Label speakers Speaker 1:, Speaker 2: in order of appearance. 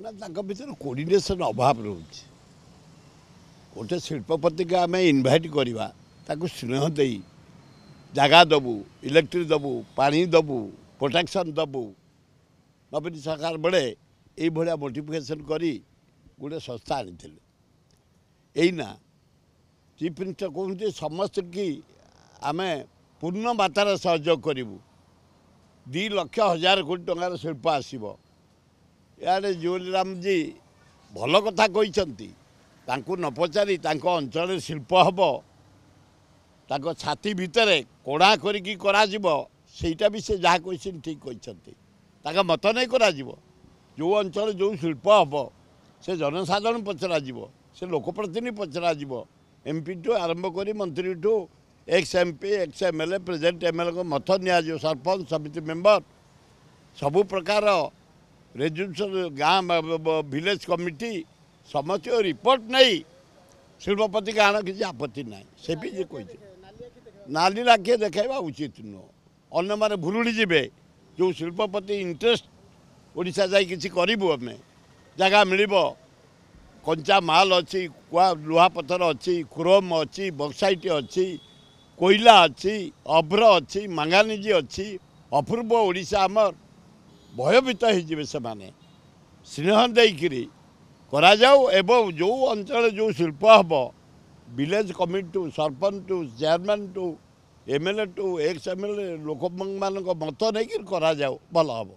Speaker 1: ना भर कोऑर्डिनेशन अभाव रोचे गोटे शिल्पपति के आम इनभाइट करवा स्नेह दे जगह दबु इलेक्ट्रिक दबु पानी दबु प्रोटेक्शन दबु नवीन सरकार बेले ये मोटिफिकेशन करी गोटे संस्था आनी यहीना चीफ मिनिस्टर कहते समस्त की आम पूर्ण मात्रा सहयोग करूँ 2,00,000 कोटी टंकार शिल्प आसब इे जुएलराम जी भल कथा कहते न पचारि अंचल शिल्प हम छाती भितर कोड़ा करा भी से जहाँ कही ठीक कहते मत नहीं करा जो अंचल जो शिल्प हम से जनसाधारण पचरा से लोकप्रतिनिधि पचरा एमपी ठू आरंभ कर मंत्री ठू x MP ex MLA present MLA मत नि सरपंच समिति मेंबर सबु प्रकार रेजुलेशन गाँव विलेज कमिटी समस्त रिपोर्ट नहीं शिल्पपति का आना किसी आपत्ति ना से भी जे कही नाली लाखे देखा उचित नुह अन्न मैंने भुलुड़ी जी जो शिल्पपति इंटरेस्ट ओडिशा जाई किसी करूँ आम जगह मिल कंचा माल अच्छी लुहा पथर अच्छी क्रोम अच्छी बक्साइट अच्छी कोयला अच्छी अभ्र अच्छी मांगानिज अच्छी अपूर्व ओडिशा आमर भयभीत हो माने स्नेह देकरी करा जाऊ एवं जो अंचल जो शिल्प हम village committee to sarpanch to chairman to MLA to ex MLA लोक मान मत नहीं करा जाऊ भल हम।